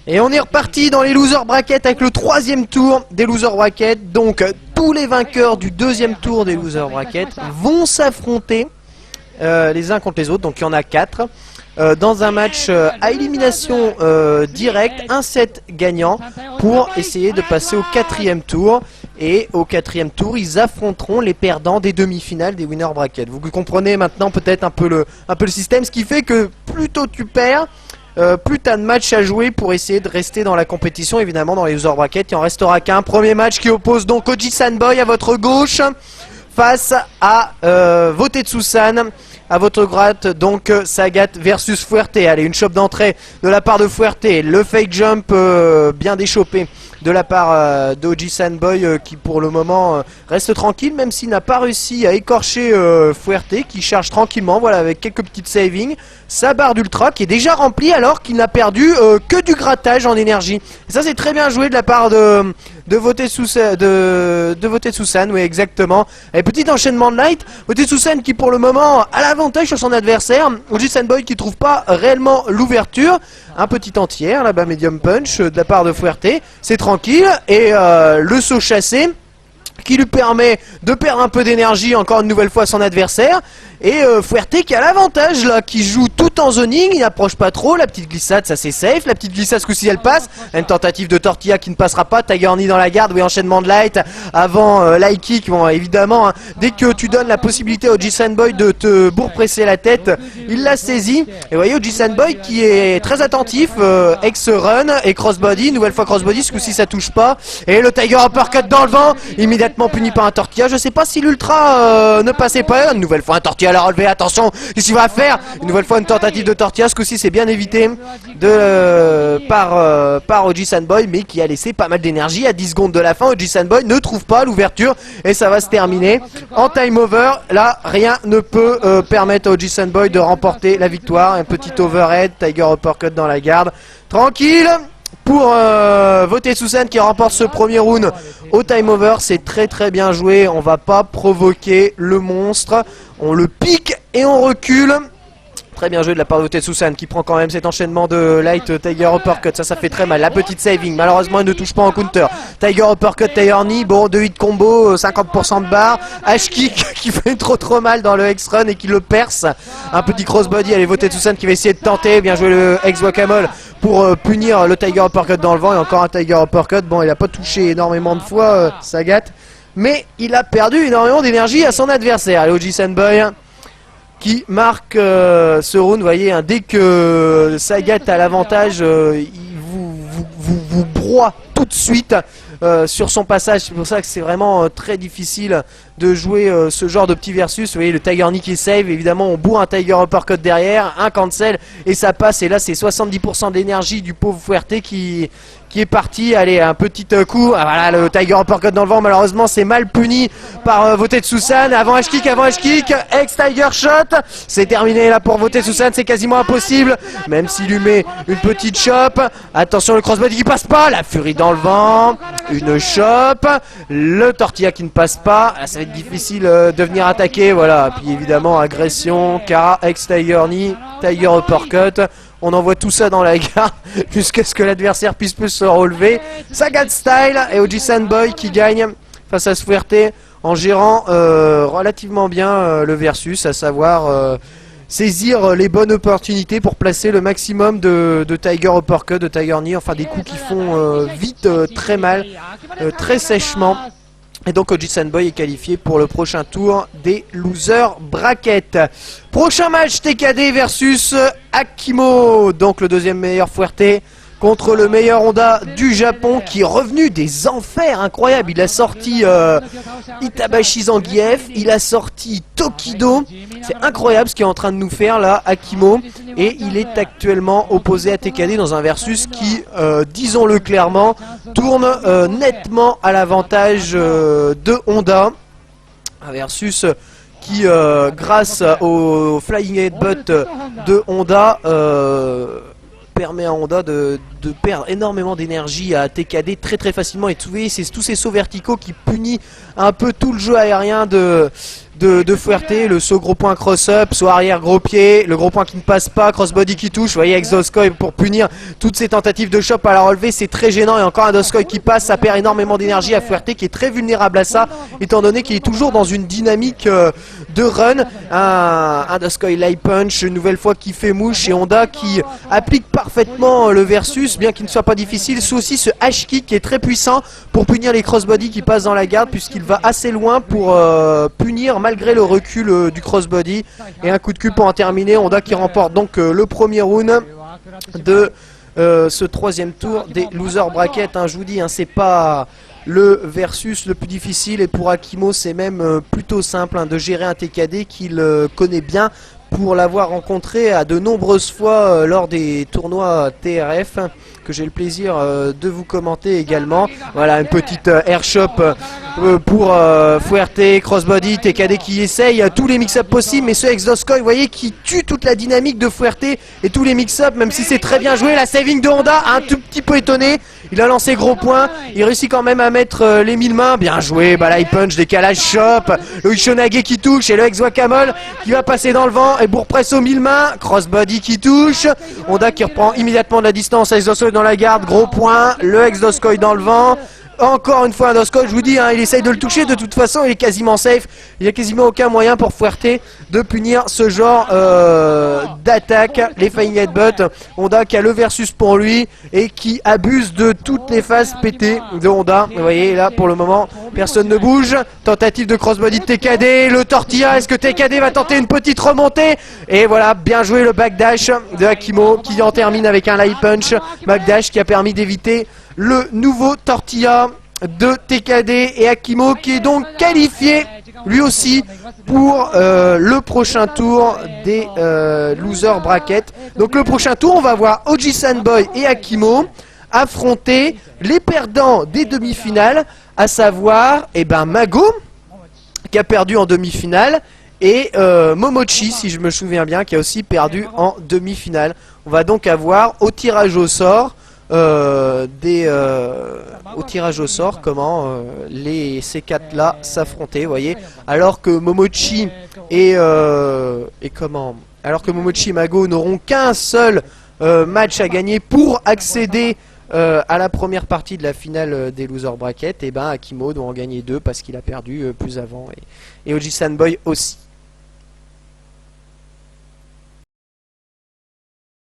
Et on est reparti dans les loser brackets avec le troisième tour des loser brackets. Donc tous les vainqueurs du deuxième tour des loser brackets vont s'affronter les uns contre les autres. Donc il y en a 4 dans un match à élimination directe, un set gagnant pour essayer de passer au quatrième tour. Et au quatrième tour, ils affronteront les perdants des demi-finales des winner brackets. Vous comprenez maintenant peut-être un peu le système, ce qui fait que plus tôt tu perds, plus tu as de matchs à jouer pour essayer de rester dans la compétition. Évidemment, dans les loser brackets, il en restera qu'un. Premier match qui oppose donc Oji-san Boy à votre gauche face à Votetsu-san à votre droite. Donc Sagat versus Fuerte. Allez, une chope d'entrée de la part de Fuerte. Le fake jump bien déchopé de la part d'Oji-san Boy qui pour le moment reste tranquille, même s'il n'a pas réussi à écorcher Fuerte, qui charge tranquillement, voilà, avec quelques petites savings. Sa barre d'ultra qui est déjà remplie alors qu'il n'a perdu que du grattage en énergie. Et ça c'est très bien joué de la part de Votetsu-san, oui exactement. Et petit enchaînement de light, Votetsu-san qui pour le moment a l'avantage sur son adversaire. Oji-san Boy qui trouve pas réellement l'ouverture. Un petit entière là-bas, medium punch de la part de Fuerte. C'est tranquille. Et le saut chassé qui lui permet de perdre un peu d'énergie encore une nouvelle fois à son adversaire. Et Fuerte qui a l'avantage là, qui joue tout en zoning, il n'approche pas trop, la petite glissade ça c'est safe, la petite glissade ce coup-ci elle passe, une tentative de tortilla qui ne passera pas, Tiger Knee dans la garde, oui enchaînement de light, avant light kick, bon évidemment, hein, dès que tu donnes la possibilité au Oji-san Boy de te bourre-presser la tête, il l'a saisi, et vous voyez Oji-san Boy qui est très attentif, ex-run et crossbody, nouvelle fois crossbody, ce coup-ci ça touche pas, et le Tiger Uppercut dans le vent, immédiatement puni par un tortilla, je sais pas si l'ultra ne passait pas, une nouvelle fois un tortilla à la relever, attention, qu'est-ce qu'il va faire? Une nouvelle fois une tentative de tortilla, ce coup-ci c'est bien évité par Oji-san Boy, mais qui a laissé pas mal d'énergie à 10 secondes de la fin. Oji-san Boy ne trouve pas l'ouverture et ça va se terminer en time over. Là, rien ne peut permettre à Oji-san Boy de remporter la victoire. Un petit overhead, Tiger Uppercut dans la garde, tranquille pour Votetsu-san qui remporte ce premier round au time over. C'est très bien joué, on va pas provoquer le monstre, on le pique et on recule. Très bien joué de la part de Votetsu-san qui prend quand même cet enchaînement de light Tiger Uppercut, ça fait très mal, la petite saving, malheureusement il ne touche pas en counter. Tiger Uppercut, Tiger Knee, bon 2-8 combo, 50% de barre, H-kick qui fait trop mal dans le X-run et qui le perce. Un petit crossbody, allez Votetsu-san qui va essayer de tenter, bien joué le ex-guacamole pour punir le Tiger Uppercut dans le vent, et encore un Tiger Uppercut, bon il a pas touché énormément de fois Sagat, mais il a perdu énormément d'énergie à son adversaire. Allez Oji-san Boy qui marque ce round, vous voyez, hein, dès que Sagat a l'avantage, il vous broie tout de suite sur son passage. C'est pour ça que c'est vraiment très difficile de jouer ce genre de petit versus. Vous voyez le Tiger Knee qui save, évidemment on bourre un Tiger Uppercut derrière, un cancel et ça passe, et là c'est 70% d'énergie du pauvre Fuerte qui est parti. Allez, un petit coup, ah, voilà le Tiger Uppercut dans le vent, malheureusement c'est mal puni par Votetsu-san. Avant H-kick, ex-Tiger Shot, c'est terminé là pour Votetsu-san, c'est quasiment impossible, même s'il lui met une petite chop. Attention le crossbody qui passe pas, la furie dans le vent, une chop, le tortilla qui ne passe pas, là, ça va être difficile de venir attaquer, voilà, puis évidemment agression, Kara, ex-Tiger Knee, Tiger Uppercut. On envoie tout ça dans la garde jusqu'à ce que l'adversaire puisse se relever. Sagat style et Oji-san Boy qui gagne face à Fuerte en gérant relativement bien le versus, à savoir saisir les bonnes opportunités pour placer le maximum de Tiger Uppercut, de Tiger Knee, enfin des coups qui font vite très mal, très sèchement. Et donc Oji-san Boy est qualifié pour le prochain tour des loser brackets. Prochain match TKD versus Akimo. Donc le deuxième meilleur Fuerte contre le meilleur Honda du Japon qui est revenu des enfers, incroyable. Il a sorti Itabashi Zangief, il a sorti Tokido. C'est incroyable ce qu'il est en train de nous faire là, Akimo. Et il est actuellement opposé à TKD dans un versus qui, disons-le clairement, tourne nettement à l'avantage de Honda. Un versus qui, grâce au Flying Headbutt de Honda, permet à Honda de perdre énormément d'énergie à TKD très facilement. Et vous voyez, c'est tous ces sauts verticaux qui punissent un peu tout le jeu aérien de de Fuerte, ce gros point cross-up, soit arrière gros pied, le gros point qui ne passe pas, crossbody qui touche, vous voyez avec Doskoi pour punir toutes ces tentatives de chop à la relevée, c'est très gênant, et encore un Doskoi qui passe, ça perd énormément d'énergie à Fuerte qui est très vulnérable à ça, étant donné qu'il est toujours dans une dynamique de run, un Doskoi light punch, une nouvelle fois qui fait mouche, et Honda qui applique parfaitement le versus, bien qu'il ne soit pas difficile, c'est aussi ce H-kick qui est très puissant pour punir les crossbody qui passent dans la garde, puisqu'il va assez loin pour punir malgré le recul du crossbody. Et un coup de cul pour en terminer, Honda qui remporte donc le premier round de ce troisième tour des loser bracket. Je vous dis, c'est pas le versus le plus difficile, et pour Akimo c'est même plutôt simple de gérer un TKD qu'il connaît bien pour l'avoir rencontré à de nombreuses fois lors des tournois TRF que j'ai le plaisir de vous commenter également. Voilà, une petite airshop pour Fuerte, crossbody, TKD qui essaye tous les mix-up possibles, mais ce ex-Doskoi, vous voyez, qui tue toute la dynamique de Fuerte et tous les mix-up, même si c'est très bien joué. La saving de Honda, un tout petit peu étonné, il a lancé gros point, il réussit quand même à mettre les 1000 mains, bien joué, light punch, décalage chop, le Ishonage qui touche, et le ex-Wakamol qui va passer dans le vent, et Bourg-Presse aux 1000 mains, crossbody qui touche, Honda qui reprend immédiatement de la distance, ex-Doskoi dans la garde, gros point, le ex-Doskoi dans le vent. Encore une fois un Doskoi, je vous dis, il essaye de le toucher, de toute façon il est quasiment safe, il n'y a quasiment aucun moyen pour Fuerte de punir ce genre d'attaque, les flying headbutt. Honda qui a le versus pour lui et qui abuse de toutes les phases pétées de Honda. Vous voyez là pour le moment personne ne bouge, tentative de crossbody de TKD, le tortilla, est-ce que TKD va tenter une petite remontée? Et voilà, bien joué le backdash de Akimo qui en termine avec un light punch, backdash qui a permis d'éviter le nouveau tortilla de TKD, et Akimo qui est donc qualifié lui aussi pour le prochain tour des loser bracket. Donc le prochain tour, on va voir Ojisanboy et Akimo affronter les perdants des demi-finales, à savoir Mago qui a perdu en demi-finale, et Momochi, si je me souviens bien, qui a aussi perdu en demi-finale. On va donc avoir au tirage au sort comment ces quatre là s'affronter, vous voyez, alors que Momochi et Mago n'auront qu'un seul match à gagner pour accéder à la première partie de la finale des loser bracket, et Akimo doit en gagner deux parce qu'il a perdu plus avant, et Ojisanboy aussi.